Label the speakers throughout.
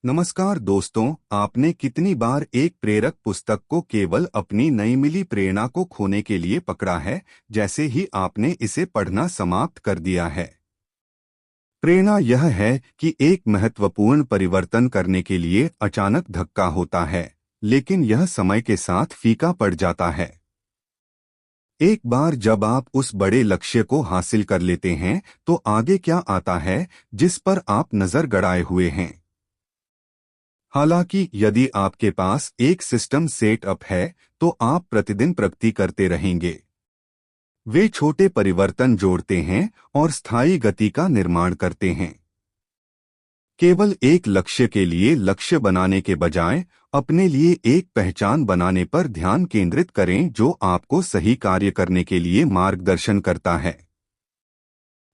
Speaker 1: नमस्कार दोस्तों, आपने कितनी बार एक प्रेरक पुस्तक को केवल अपनी नई मिली प्रेरणा को खोने के लिए पकड़ा है, जैसे ही आपने इसे पढ़ना समाप्त कर दिया है। प्रेरणा यह है कि एक महत्वपूर्ण परिवर्तन करने के लिए अचानक धक्का होता है, लेकिन यह समय के साथ फीका पड़ जाता है। एक बार जब आप उस बड़े लक्ष्य को हासिल कर लेते हैं, तो आगे क्या आता है जिस पर आप नजर गड़ाए हुए हैं। हालांकि यदि आपके पास एक सिस्टम सेटअप है, तो आप प्रतिदिन प्रगति करते रहेंगे। वे छोटे परिवर्तन जोड़ते हैं और स्थायी गति का निर्माण करते हैं। केवल एक लक्ष्य के लिए लक्ष्य बनाने के बजाय अपने लिए एक पहचान बनाने पर ध्यान केंद्रित करें जो आपको सही कार्य करने के लिए मार्गदर्शन करता है।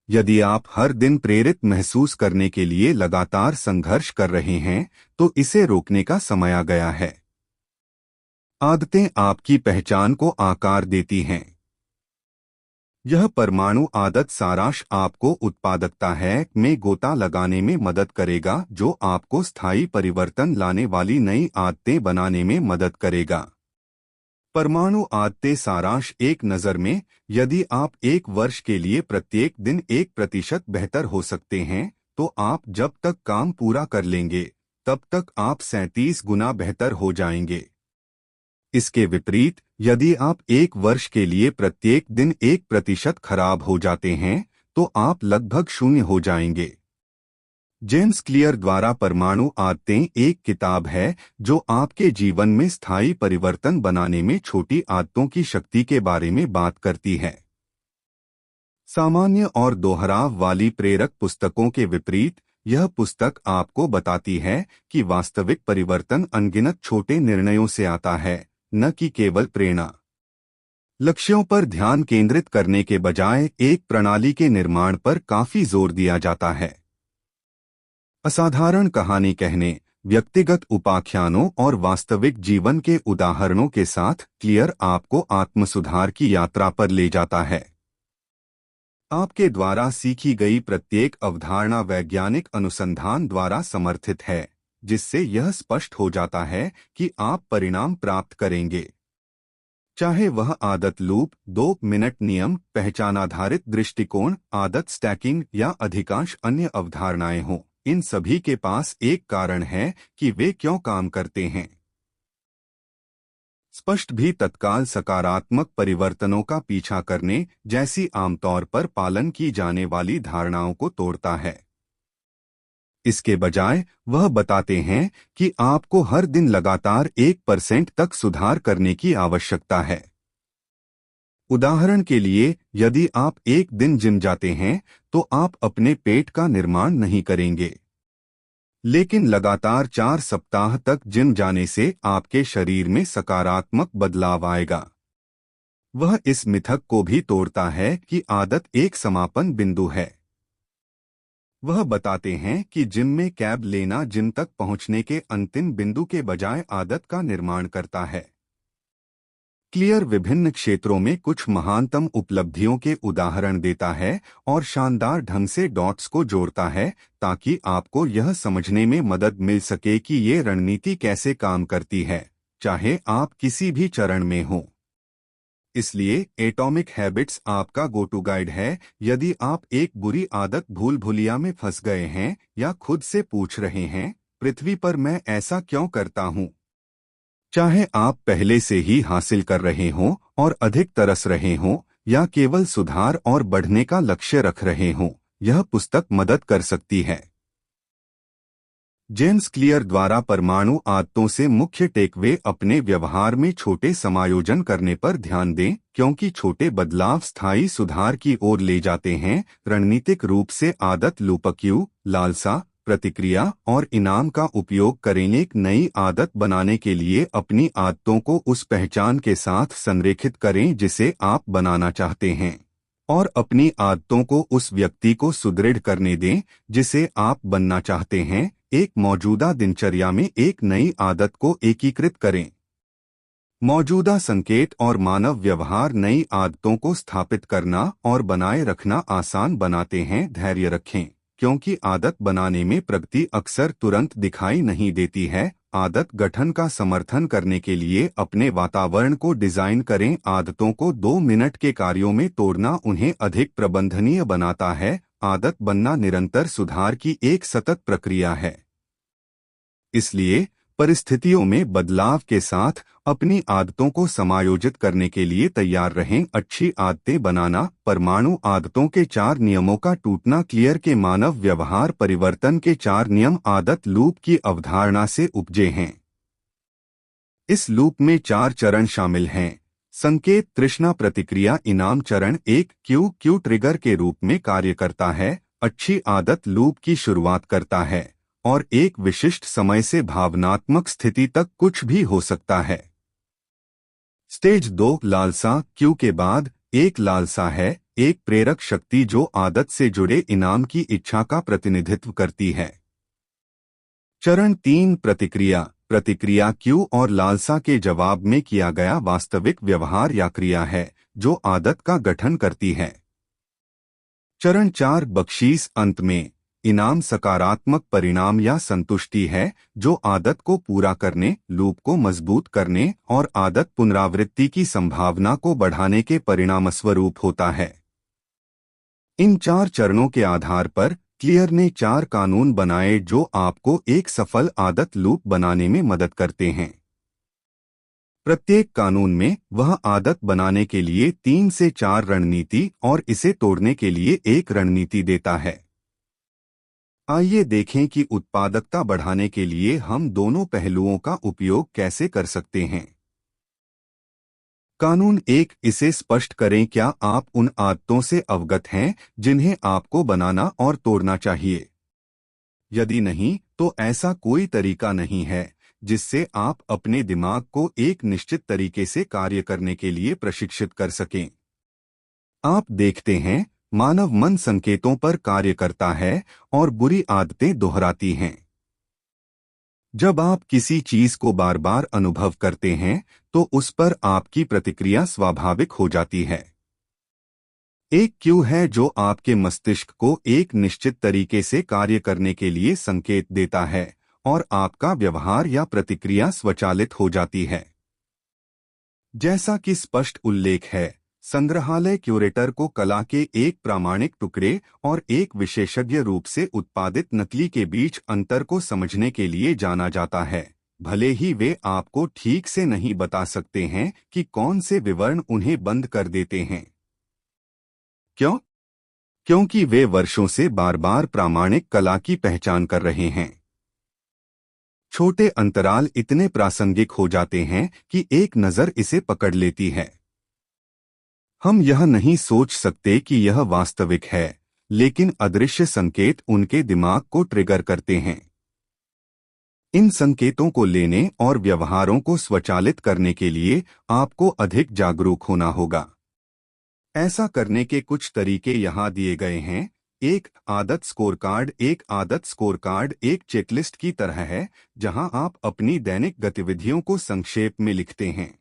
Speaker 1: यदि आप हर दिन प्रेरित महसूस करने के लिए लगातार संघर्ष कर रहे हैं, तो इसे रोकने का समय आ गया है। आदतें आपकी पहचान को आकार देती हैं। यह परमाणु आदत सारांश आपको उत्पादकता है में गोता लगाने में मदद करेगा, जो आपको स्थायी परिवर्तन लाने वाली नई आदतें बनाने में मदद करेगा। परमाणु आदतें सारांश एक नज़र में, यदि आप एक वर्ष के लिए प्रत्येक दिन 1% बेहतर हो सकते हैं, तो आप जब तक काम पूरा कर लेंगे, तब तक आप 37 गुना बेहतर हो जाएंगे। इसके विपरीत, यदि आप एक वर्ष के लिए प्रत्येक दिन 1% खराब हो जाते हैं, तो आप लगभग 0 हो जाएंगे। जेम्स क्लियर द्वारा परमाणु आदतें एक किताब है जो आपके जीवन में स्थायी परिवर्तन बनाने में छोटी आदतों की शक्ति के बारे में बात करती है। सामान्य और दोहराव वाली प्रेरक पुस्तकों के विपरीत, यह पुस्तक आपको बताती है कि वास्तविक परिवर्तन अनगिनत छोटे निर्णयों से आता है, न कि केवल प्रेरणा। लक्ष्यों पर ध्यान केंद्रित करने के बजाय एक प्रणाली के निर्माण पर काफी जोर दिया जाता है। असाधारण कहानी कहने, व्यक्तिगत उपाख्यानों और वास्तविक जीवन के उदाहरणों के साथ क्लियर आपको आत्मसुधार की यात्रा पर ले जाता है। आपके द्वारा सीखी गई प्रत्येक अवधारणा वैज्ञानिक अनुसंधान द्वारा समर्थित है, जिससे यह स्पष्ट हो जाता है कि आप परिणाम प्राप्त करेंगे। चाहे वह आदत लूप, 2 मिनट नियम, पहचान आधारित दृष्टिकोण, आदत स्टैकिंग या अधिकांश अन्य अवधारणाएं हों, इन सभी के पास एक कारण है कि वे क्यों काम करते हैं। स्पष्ट भी तत्काल सकारात्मक परिवर्तनों का पीछा करने जैसी आमतौर पर पालन की जाने वाली धारणाओं को तोड़ता है। इसके बजाय वह बताते हैं कि आपको हर दिन लगातार 1% तक सुधार करने की आवश्यकता है। उदाहरण के लिए, यदि आप एक दिन जिम जाते हैं, तो आप अपने पेट का निर्माण नहीं करेंगे। लेकिन लगातार 4 सप्ताह तक जिम जाने से आपके शरीर में सकारात्मक बदलाव आएगा। वह इस मिथक को भी तोड़ता है कि आदत एक समापन बिंदु है। वह बताते हैं कि जिम में कैब लेना जिम तक पहुंचने के अंतिम बिंदु के बजाय आदत का निर्माण करता है। क्लियर विभिन्न क्षेत्रों में कुछ महानतम उपलब्धियों के उदाहरण देता है और शानदार ढंग से डॉट्स को जोड़ता है, ताकि आपको यह समझने में मदद मिल सके कि ये रणनीति कैसे काम करती है, चाहे आप किसी भी चरण में हों। इसलिए एटॉमिक हैबिट्स आपका गो टू गाइड है यदि आप एक बुरी आदत भूल भुलिया में फंस गए हैं या खुद से पूछ रहे हैं, पृथ्वी पर मैं ऐसा क्यों करता हूं। चाहे आप पहले से ही हासिल कर रहे हों और अधिक तरस रहे हों, या केवल सुधार और बढ़ने का लक्ष्य रख रहे हों, यह पुस्तक मदद कर सकती है। जेम्स क्लियर द्वारा परमाणु आदतों से मुख्य टेकवे अपने व्यवहार में छोटे समायोजन करने पर ध्यान दें, क्योंकि छोटे बदलाव स्थायी सुधार की ओर ले जाते हैं। रणनीतिक रूप से आदत लूपक्यू, लालसा, प्रतिक्रिया और इनाम का उपयोग करें। एक नई आदत बनाने के लिए अपनी आदतों को उस पहचान के साथ संरेखित करें जिसे आप बनाना चाहते हैं, और अपनी आदतों को उस व्यक्ति को सुदृढ़ करने दें जिसे आप बनना चाहते हैं। एक मौजूदा दिनचर्या में एक नई आदत को एकीकृत करें। मौजूदा संकेत और मानव व्यवहार नई आदतों को स्थापित करना और बनाए रखना आसान बनाते हैं। धैर्य रखें, क्योंकि आदत बनाने में प्रगति अक्सर तुरंत दिखाई नहीं देती है। आदत गठन का समर्थन करने के लिए अपने वातावरण को डिजाइन करें। आदतों को 2 मिनट के कार्यों में तोड़ना उन्हें अधिक प्रबंधनीय बनाता है। आदत बनना निरंतर सुधार की एक सतत प्रक्रिया है। इसलिए परिस्थितियों में बदलाव के साथ अपनी आदतों को समायोजित करने के लिए तैयार रहें। अच्छी आदतें बनाना। परमाणु आदतों के 4 नियमों का टूटना। क्लियर के मानव व्यवहार परिवर्तन के 4 नियम आदत लूप की अवधारणा से उपजे हैं। इस लूप में 4 चरण शामिल हैं। संकेत, तृष्णा, प्रतिक्रिया, इनाम। चरण 1 क्यू ट्रिगर के रूप में कार्य करता है। अच्छी आदत लूप की शुरुआत करता है और एक विशिष्ट समय से भावनात्मक स्थिति तक कुछ भी हो सकता है। स्टेज 2 लालसा। क्यू के बाद एक लालसा है, एक प्रेरक शक्ति जो आदत से जुड़े इनाम की इच्छा का प्रतिनिधित्व करती है। चरण 3 प्रतिक्रिया। प्रतिक्रिया क्यू और लालसा के जवाब में किया गया वास्तविक व्यवहार या क्रिया है जो आदत का गठन करती है। चरण 4 बख्शीश। अंत में इनाम सकारात्मक परिणाम या संतुष्टि है जो आदत को पूरा करने, लूप को मजबूत करने और आदत पुनरावृत्ति की संभावना को बढ़ाने के परिणामस्वरूप होता है। इन 4 चरणों के आधार पर क्लियर ने 4 कानून बनाए जो आपको एक सफल आदत लूप बनाने में मदद करते हैं। प्रत्येक कानून में वह आदत बनाने के लिए 3 से 4 रणनीति और इसे तोड़ने के लिए एक रणनीति देता है। आइए देखें कि उत्पादकता बढ़ाने के लिए हम दोनों पहलुओं का उपयोग कैसे कर सकते हैं। कानून 1, इसे स्पष्ट करें। क्या आप उन आदतों से अवगत हैं जिन्हें आपको बनाना और तोड़ना चाहिए? यदि नहीं, तो ऐसा कोई तरीका नहीं है जिससे आप अपने दिमाग को एक निश्चित तरीके से कार्य करने के लिए प्रशिक्षित कर सकें। आप देखते हैं, मानव मन संकेतों पर कार्य करता है और बुरी आदतें दोहराती हैं। जब आप किसी चीज को बार बार अनुभव करते हैं तो उस पर आपकी प्रतिक्रिया स्वाभाविक हो जाती है। एक क्यू है जो आपके मस्तिष्क को एक निश्चित तरीके से कार्य करने के लिए संकेत देता है और आपका व्यवहार या प्रतिक्रिया स्वचालित हो जाती है। जैसा कि स्पष्ट उल्लेख है, संग्रहालय क्यूरेटर को कला के एक प्रामाणिक टुकड़े और एक विशेषज्ञ रूप से उत्पादित नकली के बीच अंतर को समझने के लिए जाना जाता है, भले ही वे आपको ठीक से नहीं बता सकते हैं कि कौन से विवरण उन्हें बंद कर देते हैं। क्यों? क्योंकि वे वर्षों से बार बार प्रामाणिक कला की पहचान कर रहे हैं। छोटे अंतराल इतने प्रासंगिक हो जाते हैं कि एक नज़र इसे पकड़ लेती है। हम यह नहीं सोच सकते कि यह वास्तविक है, लेकिन अदृश्य संकेत उनके दिमाग को ट्रिगर करते हैं। इन संकेतों को लेने और व्यवहारों को स्वचालित करने के लिए आपको अधिक जागरूक होना होगा। ऐसा करने के कुछ तरीके यहाँ दिए गए हैं। एक आदत स्कोरकार्ड। एक आदत स्कोरकार्ड एक चेकलिस्ट की तरह है जहां आप अपनी दैनिक गतिविधियों को संक्षेप में लिखते हैं।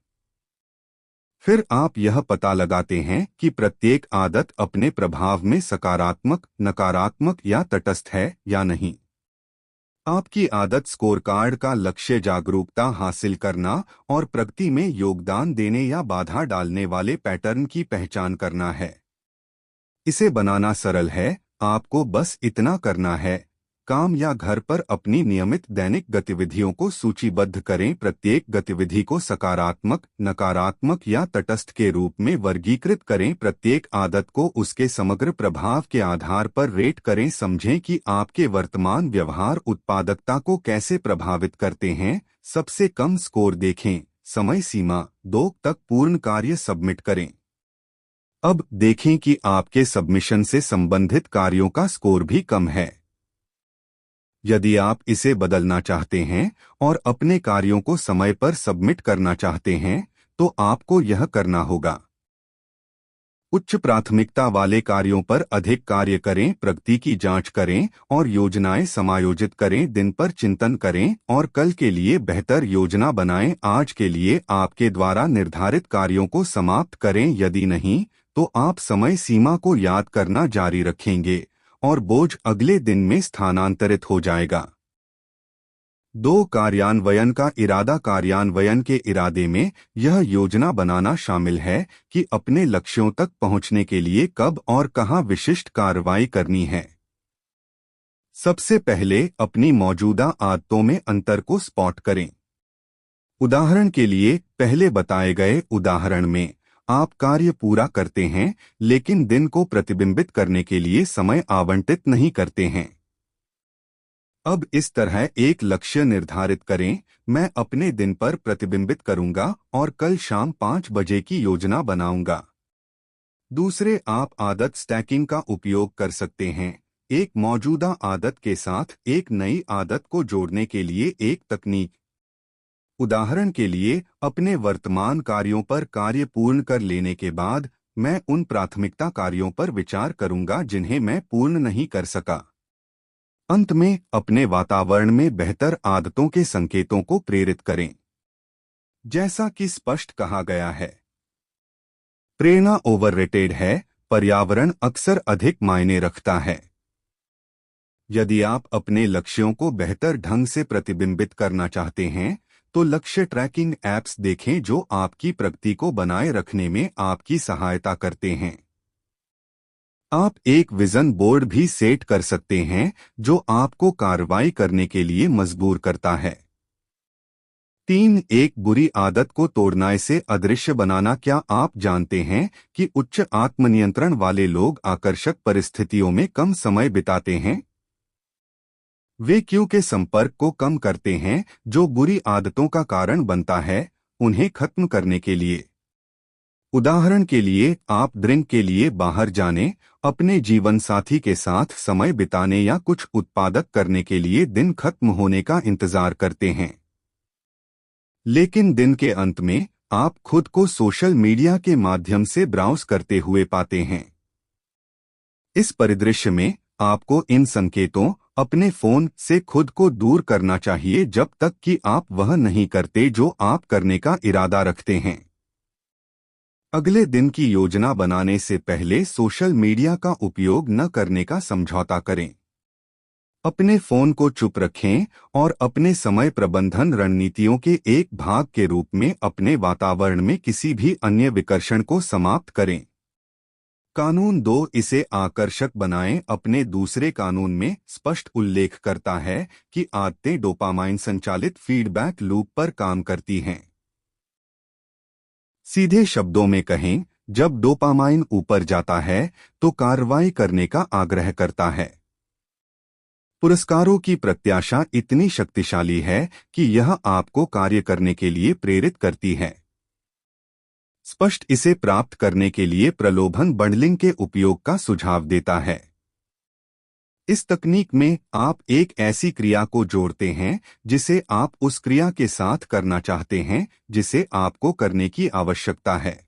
Speaker 1: फिर आप यह पता लगाते हैं कि प्रत्येक आदत अपने प्रभाव में सकारात्मक, नकारात्मक या तटस्थ है या नहीं। आपकी आदत स्कोरकार्ड का लक्ष्य जागरूकता हासिल करना और प्रगति में योगदान देने या बाधा डालने वाले पैटर्न की पहचान करना है। इसे बनाना सरल है, आपको बस इतना करना है। काम या घर पर अपनी नियमित दैनिक गतिविधियों को सूचीबद्ध करें। प्रत्येक गतिविधि को सकारात्मक, नकारात्मक या तटस्थ के रूप में वर्गीकृत करें। प्रत्येक आदत को उसके समग्र प्रभाव के आधार पर रेट करें। समझें कि आपके वर्तमान व्यवहार उत्पादकता को कैसे प्रभावित करते हैं। सबसे कम स्कोर देखें। समय सीमा 2 तक पूर्ण कार्य सबमिट करें। अब देखें कि आपके सबमिशन से संबंधित कार्यों का स्कोर भी कम है। यदि आप इसे बदलना चाहते हैं और अपने कार्यों को समय पर सबमिट करना चाहते हैं, तो आपको यह करना होगा। उच्च प्राथमिकता वाले कार्यों पर अधिक कार्य करें, प्रगति की जांच करें और योजनाएं समायोजित करें। दिन पर चिंतन करें और कल के लिए बेहतर योजना बनाएं। आज के लिए आपके द्वारा निर्धारित कार्यों को समाप्त करें। यदि नहीं, तो आप समय सीमा को याद करना जारी रखेंगे और बोझ अगले दिन में स्थानांतरित हो जाएगा। 2 कार्यान्वयन का इरादा। कार्यान्वयन के इरादे में यह योजना बनाना शामिल है कि अपने लक्ष्यों तक पहुंचने के लिए कब और कहां विशिष्ट कार्रवाई करनी है। सबसे पहले अपनी मौजूदा आदतों में अंतर को स्पॉट करें। उदाहरण के लिए पहले बताए गए उदाहरण में आप कार्य पूरा करते हैं लेकिन दिन को प्रतिबिंबित करने के लिए समय आवंटित नहीं करते हैं। अब इस तरह एक लक्ष्य निर्धारित करें, मैं अपने दिन पर प्रतिबिंबित करूंगा और कल शाम 5 बजे की योजना बनाऊंगा। दूसरे, आप आदत स्टैकिंग का उपयोग कर सकते हैं। एक मौजूदा आदत के साथ एक नई आदत को जोड़ने के लिए एक तकनीक। उदाहरण के लिए अपने वर्तमान कार्यों पर कार्य पूर्ण कर लेने के बाद मैं उन प्राथमिकता कार्यों पर विचार करूंगा जिन्हें मैं पूर्ण नहीं कर सका। अंत में अपने वातावरण में बेहतर आदतों के संकेतों को प्रेरित करें। जैसा कि स्पष्ट कहा गया है, प्रेरणा ओवररेटेड है, पर्यावरण अक्सर अधिक मायने रखता है। यदि आप अपने लक्ष्यों को बेहतर ढंग से प्रतिबिंबित करना चाहते हैं तो लक्ष्य ट्रैकिंग ऐप्स देखें जो आपकी प्रगति को बनाए रखने में आपकी सहायता करते हैं। आप एक विजन बोर्ड भी सेट कर सकते हैं जो आपको कार्रवाई करने के लिए मजबूर करता है। 3. एक बुरी आदत को तोड़ना, इसे अदृश्य बनाना। क्या आप जानते हैं कि उच्च आत्मनियंत्रण वाले लोग आकर्षक परिस्थितियों में कम समय बिताते हैं? वे क्यों के संपर्क को कम करते हैं जो बुरी आदतों का कारण बनता है, उन्हें खत्म करने के लिए। उदाहरण के लिए आप ड्रिंक के लिए बाहर जाने, अपने जीवन साथी के साथ समय बिताने या कुछ उत्पादक करने के लिए दिन खत्म होने का इंतजार करते हैं। लेकिन दिन के अंत में आप खुद को सोशल मीडिया के माध्यम से ब्राउज करते हुए पाते हैं। इस परिदृश्य में आपको इन संकेतों अपने फोन से खुद को दूर करना चाहिए जब तक कि आप वह नहीं करते जो आप करने का इरादा रखते हैं। अगले दिन की योजना बनाने से पहले सोशल मीडिया का उपयोग न करने का समझौता करें। अपने फोन को चुप रखें और अपने समय प्रबंधन रणनीतियों के एक भाग के रूप में अपने वातावरण में किसी भी अन्य विकर्षण को समाप्त करें। कानून 2, इसे आकर्षक बनाएं। अपने दूसरे कानून में स्पष्ट उल्लेख करता है कि आदतें डोपामाइन संचालित फीडबैक लूप पर काम करती हैं। सीधे शब्दों में कहें, जब डोपामाइन ऊपर जाता है तो कार्रवाई करने का आग्रह करता है। पुरस्कारों की प्रत्याशा इतनी शक्तिशाली है कि यह आपको कार्य करने के लिए प्रेरित करती है। स्पष्ट इसे प्राप्त करने के लिए प्रलोभन बंडलिंग के उपयोग का सुझाव देता है। इस तकनीक में आप एक ऐसी क्रिया को जोड़ते हैं जिसे आप उस क्रिया के साथ करना चाहते हैं जिसे आपको करने की आवश्यकता है।